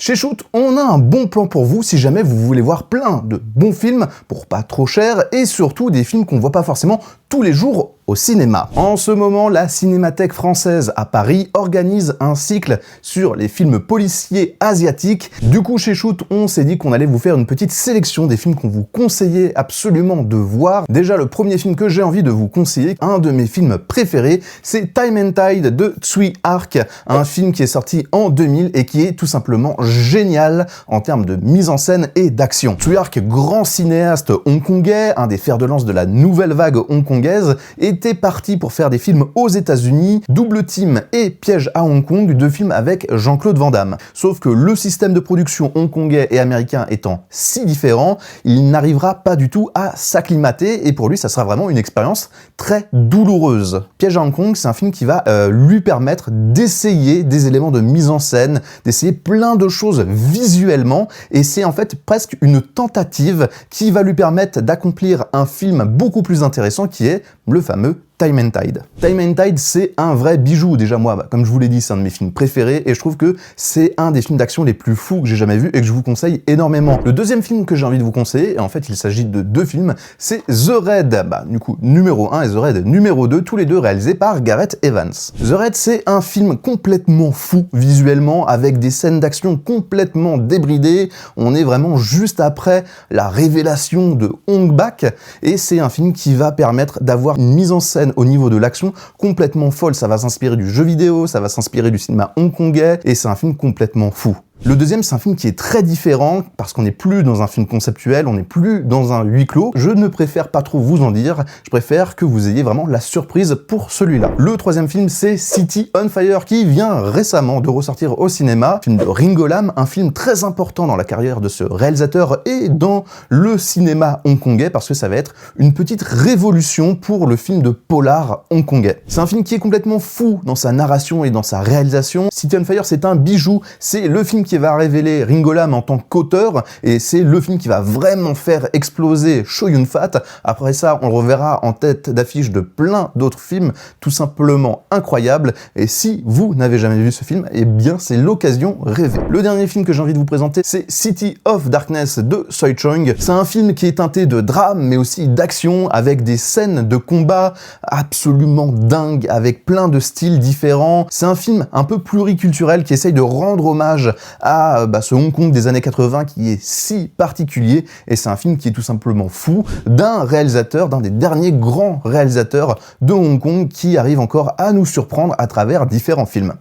Chez Shoot, on a un bon plan pour vous si jamais vous voulez voir plein de bons films pour pas trop cher et surtout des films qu'on voit pas forcément tous les jours au cinéma. En ce moment, la Cinémathèque française à Paris organise un cycle sur les films policiers asiatiques. Du coup, chez Shoot, on s'est dit qu'on allait vous faire une petite sélection des films qu'on vous conseillait absolument de voir. Déjà, le premier film que j'ai envie de vous conseiller, un de mes films préférés, c'est Time and Tide de Tsui Hark, un film qui est sorti en 2000 et qui est tout simplement génial en termes de mise en scène et d'action. Tsui Hark, grand cinéaste hongkongais, un des fers de lance de la nouvelle vague hongkongaise, était parti pour faire des films aux États-Unis, Double Team et Piège à Hong Kong, deux films avec Jean-Claude Van Damme. Sauf que le système de production hongkongais et américain étant si différent, il n'arrivera pas du tout à s'acclimater et pour lui, ça sera vraiment une expérience très douloureuse. Piège à Hong Kong, c'est un film qui va lui permettre d'essayer des éléments de mise en scène, d'essayer plein de choses visuellement et c'est en fait presque une tentative qui va lui permettre d'accomplir un film beaucoup plus intéressant qui est le fameux Time and Tide. Time and Tide, c'est un vrai bijou. Déjà, moi, comme je vous l'ai dit, c'est un de mes films préférés et je trouve que c'est un des films d'action les plus fous que j'ai jamais vu et que je vous conseille énormément. Le deuxième film que j'ai envie de vous conseiller, et en fait, il s'agit de deux films, c'est The Raid. Du coup, numéro 1 et The Raid numéro 2, tous les deux réalisés par Gareth Evans. The Raid, c'est un film complètement fou visuellement, avec des scènes d'action complètement débridées. On est vraiment juste après la révélation de Hong Bak et c'est un film qui va permettre d'avoir une mise en scène au niveau de l'action complètement folle. Ça va s'inspirer du jeu vidéo, ça va s'inspirer du cinéma hongkongais et c'est un film complètement fou. Le deuxième, c'est un film qui est très différent parce qu'on n'est plus dans un film conceptuel, on n'est plus dans un huis clos. Je ne préfère pas trop vous en dire, je préfère que vous ayez vraiment la surprise pour celui-là. Le troisième film, c'est City on Fire qui vient récemment de ressortir au cinéma, film de Ringo Lam, un film très important dans la carrière de ce réalisateur et dans le cinéma hongkongais parce que ça va être une petite révolution pour le film de polar hongkongais. C'est un film qui est complètement fou dans sa narration et dans sa réalisation. City on Fire, c'est un bijou, c'est le film qui va révéler Ringo Lam en tant qu'auteur et c'est le film qui va vraiment faire exploser Chow Yun-fat. Après ça, on le reverra en tête d'affiche de plein d'autres films tout simplement incroyables et si vous n'avez jamais vu ce film, eh bien c'est l'occasion rêvée. Le dernier film que j'ai envie de vous présenter, c'est City of Darkness de Tsui Chong. C'est un film qui est teinté de drame mais aussi d'action avec des scènes de combat absolument dingues avec plein de styles différents. C'est un film un peu pluriculturel qui essaye de rendre hommage à ce Hong Kong des années 80 qui est si particulier et c'est un film qui est tout simplement fou d'un réalisateur, d'un des derniers grands réalisateurs de Hong Kong qui arrive encore à nous surprendre à travers différents films.